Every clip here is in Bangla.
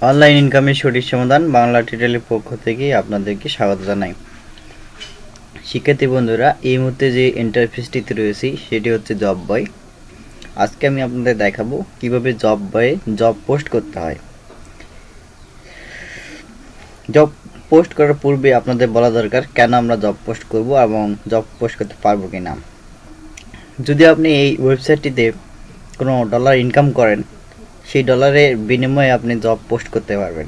অনলাইন ইনকামের সঠিক সমাধান বাংলা টিউটোরিয়ালের পক্ষ থেকে আপনাদেরকে স্বাগত জানাই। শিক্ষার্থী বন্ধুরা, এই মুহূর্তে যে ইন্টারফেসটিতে রয়েছি সেটি হচ্ছে জব বয়। আজকে আমি আপনাদের দেখাবো কিভাবে জব বয়ে জব পোস্ট করতে হয়। জব পোস্ট করার পূর্বে আপনাদের বলা দরকার কেন আমরা জব পোস্ট করব এবং জব পোস্ট করতে পারবো কিনা। যদি আপনি এই ওয়েবসাইটটিতে কোনো ডলার ইনকাম করেন, সেই ডলারের বিনিময়ে আপনি জব পোস্ট করতে পারবেন।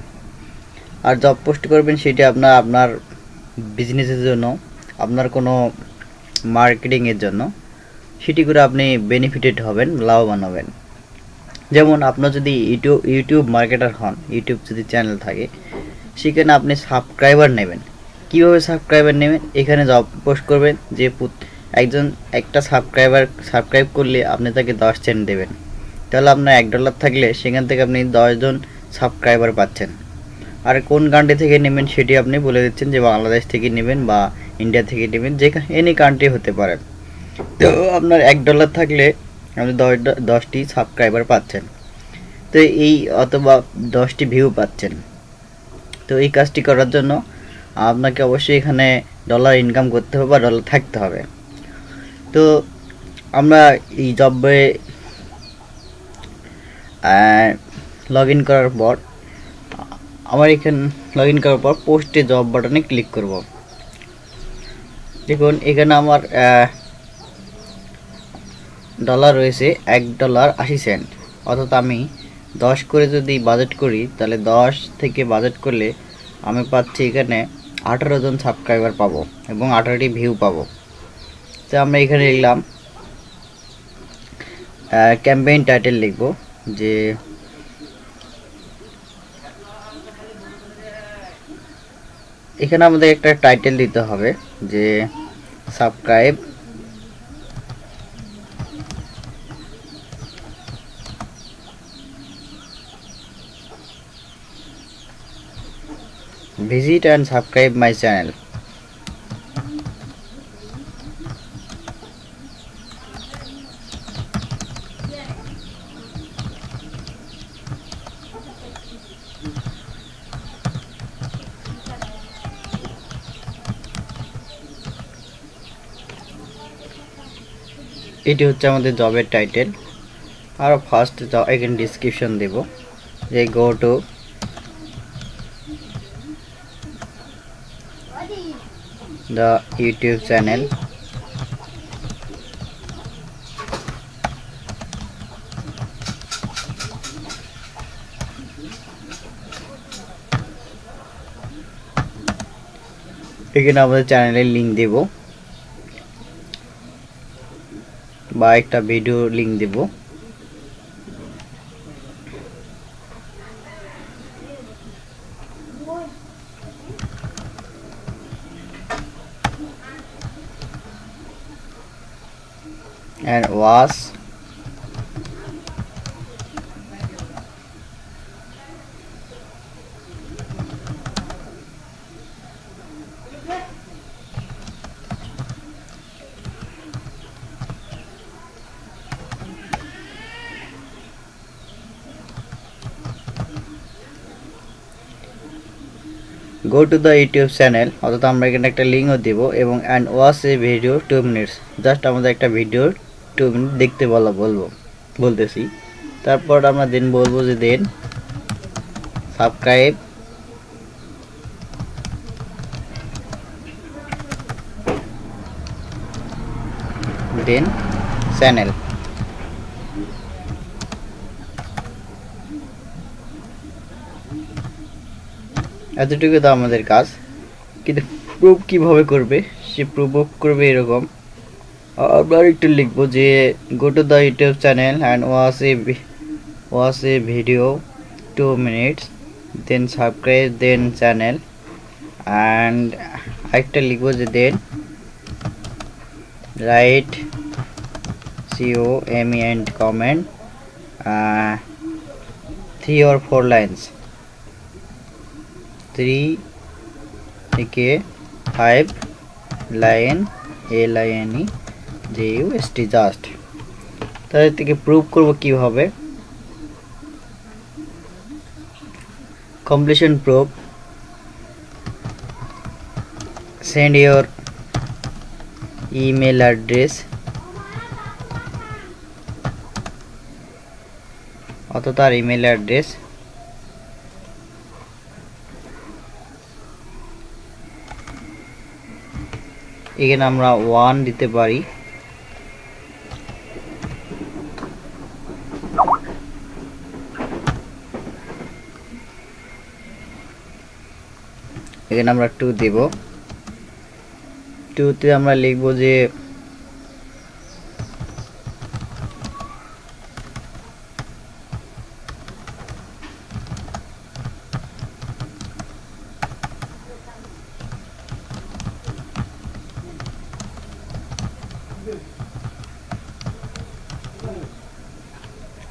আর জব পোস্ট করবেন সেটি আপনার বিজনেসের জন্য, আপনার কোনো মার্কেটিংয়ের জন্য, সেটি করে আপনি বেনিফিটেড হবেন, লাভবান হবেন। যেমন আপনার যদি ইউটিউব মার্কেটার হন, ইউটিউব যদি চ্যানেল থাকে, সেখানে আপনি সাবস্ক্রাইবার নেবেন। কীভাবে সাবস্ক্রাইবার নেবেন? এখানে জব পোস্ট করবেন যে একটা সাবস্ক্রাইব করলে আপনি তাকে 10 সেন্ট দেবেন। তাহলে আপনার $1 থাকলে সেখান থেকে আপনি 10 জন সাবস্ক্রাইবার পাচ্ছেন। আর কোন কান্ট্রি থেকে নেবেন সেটি আপনি বলে দিচ্ছেন যে বাংলাদেশ থেকে নেবেন বা ইন্ডিয়া থেকে নেবেন, যেখানে এনি কান্ট্রি হতে পারে। তো আপনার $1 থাকলে আপনি 10টি সাবস্ক্রাইবার পাচ্ছেন, তো এই অথবা 10টি ভিউ পাচ্ছেন। তো এই কাজটি করার জন্য আপনাকে অবশ্যই এখানে ডলার ইনকাম করতে হবে বা ডলার থাকতে হবে। তো আমরা এই জবে লগ ইন করার পর পোস্টে জব বাটনে ক্লিক করব। দেখুন এখানে আমার ডলার রয়েছে $1.80। অর্থাৎ আমি 10 করে যদি বাজেট করি, তাহলে 10 থেকে বাজেট করলে আমি পাচ্ছি এখানে 18 জন সাবস্ক্রাইবার পাবো এবং 18টি ভিউ পাবো। তো আমরা এখানে লিখলাম ক্যাম্পেইন টাইটেল, লিখব যে এখানে আমাদের একটা টাইটেল দিতে হবে যে subscribe visit and subscribe my channel। এটি হচ্ছে আমাদের জবের টাইটেল। আর ফার্স্ট এখানে ডিসক্রিপশন দেব যে go two the YouTube channel এখানে আমাদের চ্যানেলের লিংক দেব বা একটা ভিডিও লিংক দেব। and watch go to the YouTube channel, অর্থাৎ আমরা এখানে একটা লিংকও দেব এবং and watch a video 2 minutes, just আমাদের একটা ভিডিও 2 মিনিট দেখতে বলতেছি। তারপর আমরা দেন বলবো যে দেন সাবস্ক্রাইব দেন চ্যানেল। এতটুকু তো আমাদের কাজ, কিন্তু প্রুফ কিভাবে করবে, সে প্রুফ করবে এরকম। আমরা একটু লিখবো যে go to the YouTube channel and watch a video 2 minutes, then subscribe then channel, and একটা লিখবো যে then write COME and comment 3 or 4 lines, 3 থেকে 5 লাইন LINE JUST জাস্ট। তাদের থেকে প্রুভ করব কিভাবে। completion proof, send your email address অথবা তার ইমেল অ্যাড্রেস। এখানে আমরা 1 দিতে পারি। এখানে আমরা 2 দেব। 2 তে আমরা লিখব যে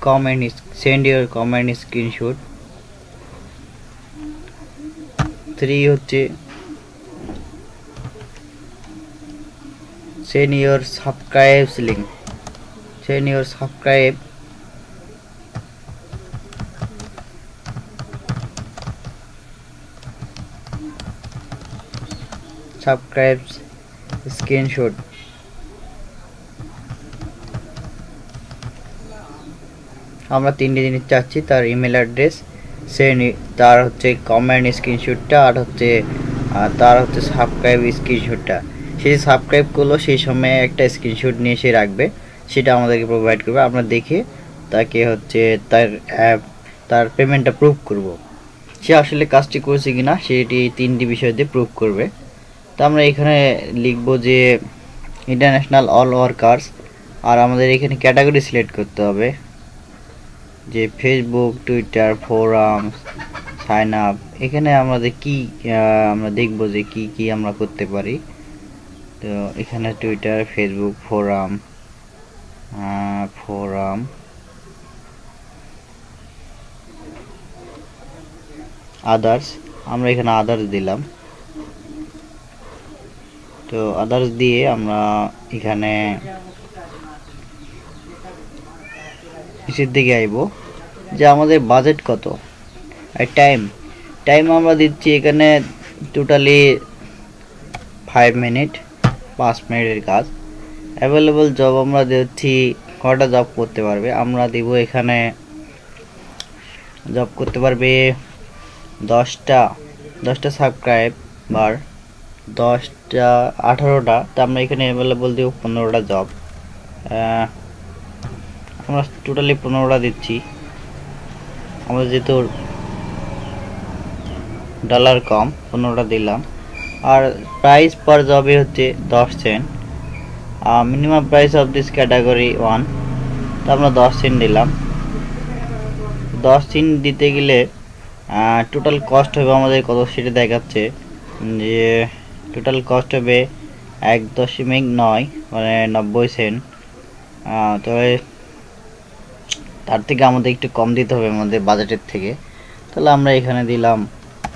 comment is send your comment screenshot। 3 হচ্ছে send your subscribe link, send your subscribe screenshot। আমরা তিনটি জিনিস চাচ্ছি, তার ইমেল অ্যাড্রেস, তার হচ্ছে কমেন্ট স্ক্রিনশটটা, আর হচ্ছে তার হচ্ছে সাবস্ক্রাইব স্ক্রিনশটটা। সে সাবস্ক্রাইব করলো সেই সময় একটা স্ক্রিনশট নিয়ে সে রাখবে, সেটা আমাদেরকে প্রোভাইড করবে। আমরা দেখে তাকে হচ্ছে তার পেমেন্টটা প্রুভ করব, সে আসলে কাজটি করেছে কিনা সেটি 3টি বিষয় দিয়ে প্রুভ করবে। তো আমরা এখানে লিখব যে ইন্টারন্যাশনাল অল ওয়ার্কার্স, আর আমাদের এখানে ক্যাটাগরি সিলেক্ট করতে হবে যে Facebook, Twitter, forum, sign up. এখানে আমাদের আমরা দেখব যে কি আমরা করতে পারি। তো এখানে টুইটার, ফেসবুক, ফোরাম, আদার্স। আমরা এখানে আদার্স দিলাম। তো আদার্স দিয়ে আমরা এখানে নিচের দিকে আইব যে আমাদের বাজেট কত, আর টাইম আমরা দিচ্ছি এখানে টোটালি 5 মিনিট, 5 মিনিটের কাজ। অ্যাভেলেবল জব আমরা দিচ্ছি কটা জব করতে পারবে, আমরা দিব এখানে জব করতে পারবে 10টা সাবস্ক্রাইবার, 18টা। তো আমরা এখানে অ্যাভেলেবল দিব 15টা জব। আমরা টোটালি 15টা দিচ্ছি। আমরা যেহেতু ডলার কম, 15টা দিলাম। আর প্রাইস পার জবে হচ্ছে 10 cent. Minimum price of this category 1। তো আমরা 10 সেন্ট দিলাম। 10 সেন্ট দিতে গেলে টোটাল কস্ট হবে আমাদের কত সেটা দেখাচ্ছে যে টোটাল কস্ট হবে 1.9 মানে 90 সেন্ট। তবে তার থেকে আমাদের একটু কম দিতে হবে আমাদের বাজেটের থেকে। তাহলে আমরা এখানে দিলাম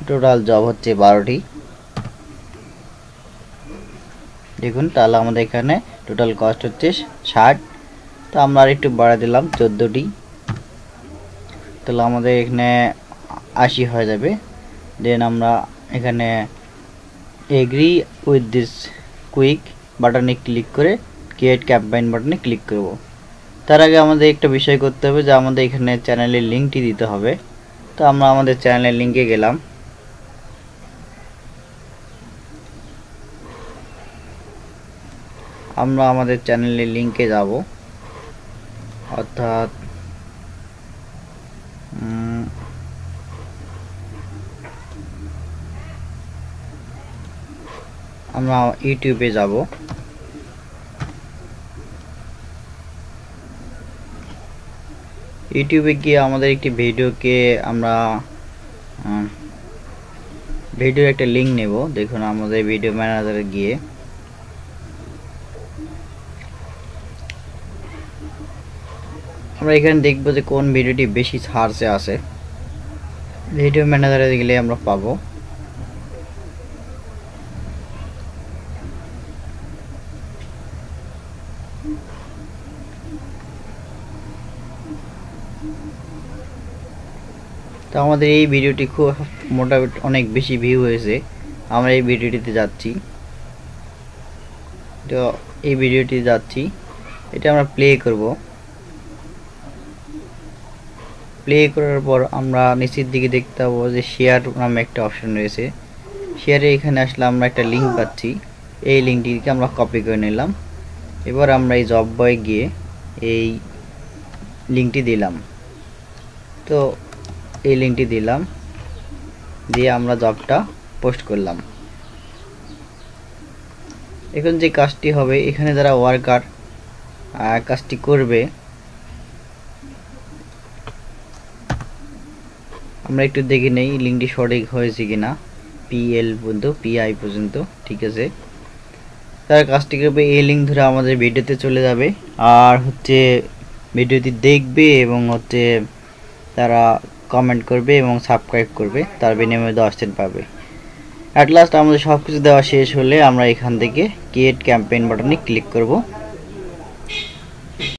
টোটাল জব হচ্ছে 12টি। দেখুন তাহলে আমাদের এখানে টোটাল কস্ট হচ্ছে 60। তো আমরা আর একটু বাড়া দিলাম 14টি। তাহলে আমাদের এখানে 80 হয়ে যাবে। দেন আমরা এখানে এগ্রি উইথ দিস কুইক বাটনে ক্লিক করে ক্রিয়েট ক্যাম্পেইন বাটনে ক্লিক করব। তার আগে আমাদের একটা বিষয় করতে হবে যে আমাদের এখানে চ্যানেলের লিঙ্কটি দিতে হবে। তো আমরা আমাদের চ্যানেলের লিঙ্কে গেলাম। আমরা আমাদের চ্যানেলের লিঙ্কে যাব, অর্থাৎ আমরা ইউটিউবে যাব। ইউটিউবে গিয়ে আমাদের একটি ভিডিওকে আমরা ভিডিওর একটা লিঙ্ক নেব। দেখুন আমাদের ভিডিও ম্যানেজারে গিয়ে আমরা এখানে দেখব যে কোন ভিডিওটি বেশি সার্চে আসে। ভিডিও ম্যানেজারে গেলে আমরা পাবো। তো আমাদের এই ভিডিওটি খুব মোটামুটি অনেক বেশি ভিউ হয়েছে, আমরা এই ভিডিওটিতে যাচ্ছি। তো এই ভিডিওটি যাচ্ছি, এটা আমরা প্লে করব। প্লে করার পর আমরা নিচের দিকে দেখতে পাবো যে শেয়ার নামে একটা অপশন রয়েছে। শেয়ারে এখানে আসলে আমরা একটা লিঙ্ক পাচ্ছি, এই লিঙ্কটিকে আমরা কপি করে নিলাম। এবার আমরা এই জব বয়ে গিয়ে এই লিঙ্কটি দিলাম। তো এই লিঙ্কটি দিলাম, দিয়ে আমরা জবটা পোস্ট করলাম। এখন যে কাজটি হবে, এখানে যারা ওয়ার্কার কাজটি করবে, আমরা একটু দেখে নেই লিঙ্কটি সঠিক হয়েছে কিনা। PL পর্যন্ত, PI পর্যন্ত ঠিক আছে। তারা কাজটি করবে, এই লিঙ্ক ধরে আমাদের ভিডিওতে চলে যাবে, আর হচ্ছে ভিডিওটি দেখবে এবং হচ্ছে তারা কমেন্ট করবে এবং সাবস্ক্রাইব করবে, তার বিনিময়ে 10 সেন্ট পাবে। অ্যাট লাস্ট আমাদের সব কিছু দেওয়া শেষ হলে আমরা এখান থেকে ক্রিয়েট ক্যাম্পেইন বাটনে ক্লিক করব।